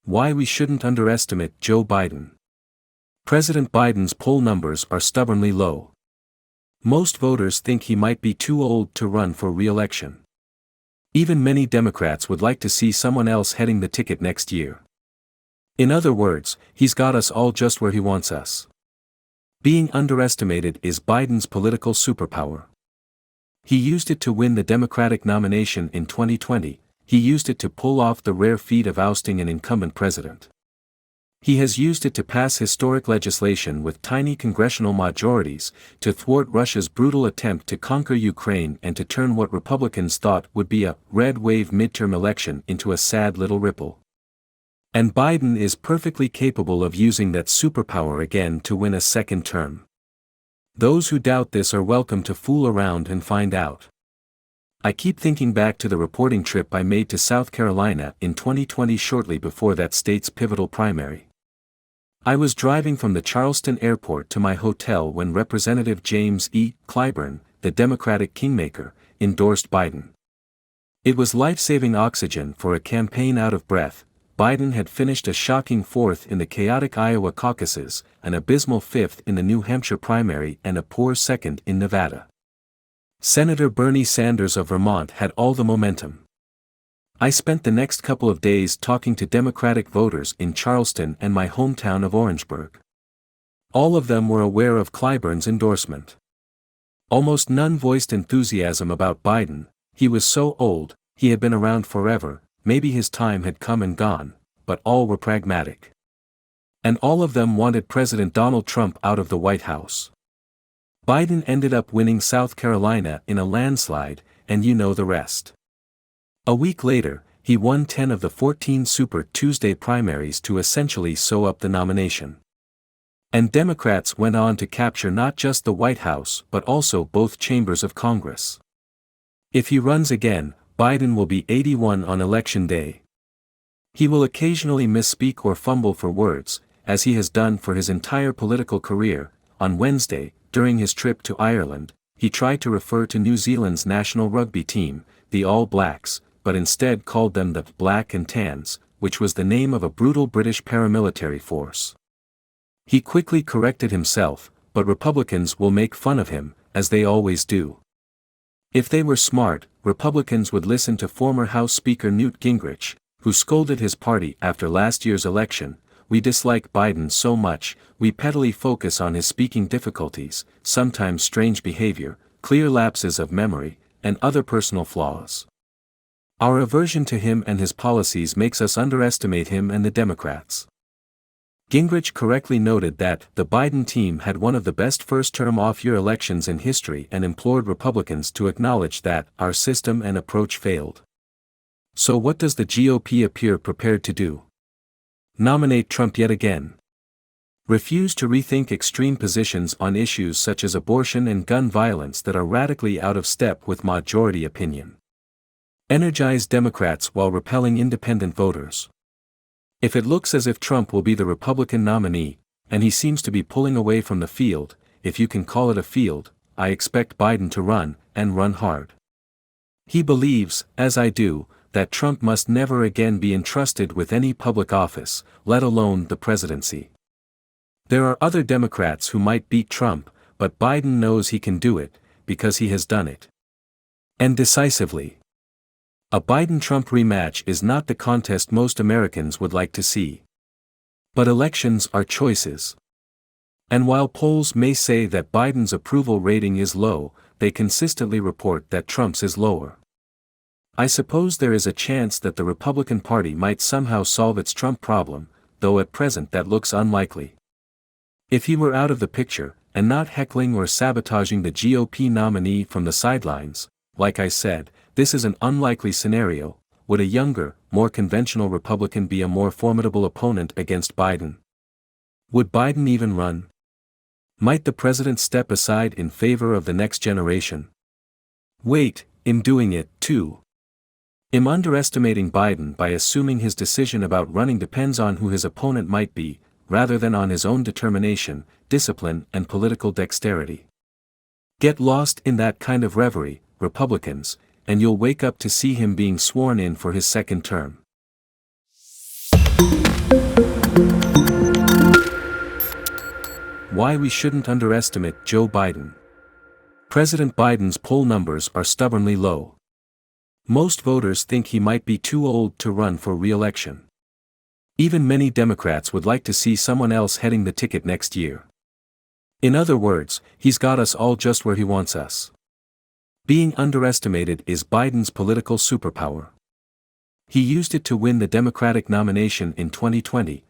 Why we shouldn't underestimate Joe Biden. President Biden's poll numbers are stubbornly low. Most voters think he might be too old to run for re-election. Even many Democrats would like to see someone else heading the ticket next year. In other words, he's got us all just where he wants us. Being underestimated is Biden's political superpower. He used it to win the Democratic nomination in 2020, he used it to pull off the rare feat of ousting an incumbent president. He has used it to pass historic legislation with tiny congressional majorities, to thwart Russia's brutal attempt to conquer Ukraine and to turn what Republicans thought would be a red wave midterm election into a sad little ripple. And Biden is perfectly capable of using that superpower again to win a second term. Those who doubt this are welcome to fool around and find out. I keep thinking back to the reporting trip I made to South Carolina in 2020 shortly before that state's pivotal primary. I was driving from the Charleston airport to my hotel when Representative James E. Clyburn, the Democratic kingmaker, endorsed Biden. It was life-saving oxygen for a campaign out of breath. Biden had finished a shocking fourth in the chaotic Iowa caucuses, an abysmal fifth in the New Hampshire primary and a poor second in Nevada. Senator Bernie Sanders of Vermont had all the momentum. I spent the next couple of days talking to Democratic voters in Charleston and my hometown of Orangeburg. All of them were aware of Clyburn's endorsement. Almost none voiced enthusiasm about Biden. He was so old, he had been around forever, maybe his time had come and gone, but all were pragmatic. And all of them wanted President Donald Trump out of the White House. Biden ended up winning South Carolina in a landslide, and you know the rest. A week later, he won 10 of the 14 Super Tuesday primaries to essentially sew up the nomination. And Democrats went on to capture not just the White House but also both chambers of Congress. If he runs again, Biden will be 81 on Election Day. He will occasionally misspeak or fumble for words, as he has done for his entire political career. On Wednesday, during his trip to Ireland, he tried to refer to New Zealand's national rugby team, the All Blacks, but instead called them the Black and Tans, which was the name of a brutal British paramilitary force. He quickly corrected himself, but Republicans will make fun of him, as they always do. If they were smart, Republicans would listen to former House Speaker Newt Gingrich, who scolded his party after last year's election. We dislike Biden so much, we pettily focus on his speaking difficulties, sometimes strange behavior, clear lapses of memory, and other personal flaws. Our aversion to him and his policies makes us underestimate him and the Democrats. Gingrich correctly noted that the Biden team had one of the best first-term off-year elections in history and implored Republicans to acknowledge that our system and approach failed. So what does the GOP appear prepared to do? Nominate Trump yet again. Refuse to rethink extreme positions on issues such as abortion and gun violence that are radically out of step with majority opinion. Energize Democrats while repelling independent voters. If it looks as if Trump will be the Republican nominee, and he seems to be pulling away from the field, if you can call it a field, I expect Biden to run, and run hard. He believes, as I do, that Trump must never again be entrusted with any public office, let alone the presidency. There are other Democrats who might beat Trump, but Biden knows he can do it, because he has done it. And decisively. A Biden-Trump rematch is not the contest most Americans would like to see. But elections are choices. And while polls may say that Biden's approval rating is low, they consistently report that Trump's is lower. I suppose there is a chance that the Republican Party might somehow solve its Trump problem, though at present that looks unlikely. If he were out of the picture, and not heckling or sabotaging the GOP nominee from the sidelines, like I said, this is an unlikely scenario. Would a younger, more conventional Republican be a more formidable opponent against Biden? Would Biden even run? Might the president step aside in favor of the next generation? Wait, I'm doing it, too. I'm underestimating Biden by assuming his decision about running depends on who his opponent might be, rather than on his own determination, discipline, and political dexterity. Get lost in that kind of reverie, Republicans, and you'll wake up to see him being sworn in for his second term. Why we shouldn't underestimate Joe Biden. President Biden's poll numbers are stubbornly low. Most voters think he might be too old to run for re-election. Even many Democrats would like to see someone else heading the ticket next year. In other words, he's got us all just where he wants us. Being underestimated is Biden's political superpower. He used it to win the Democratic nomination in 2020,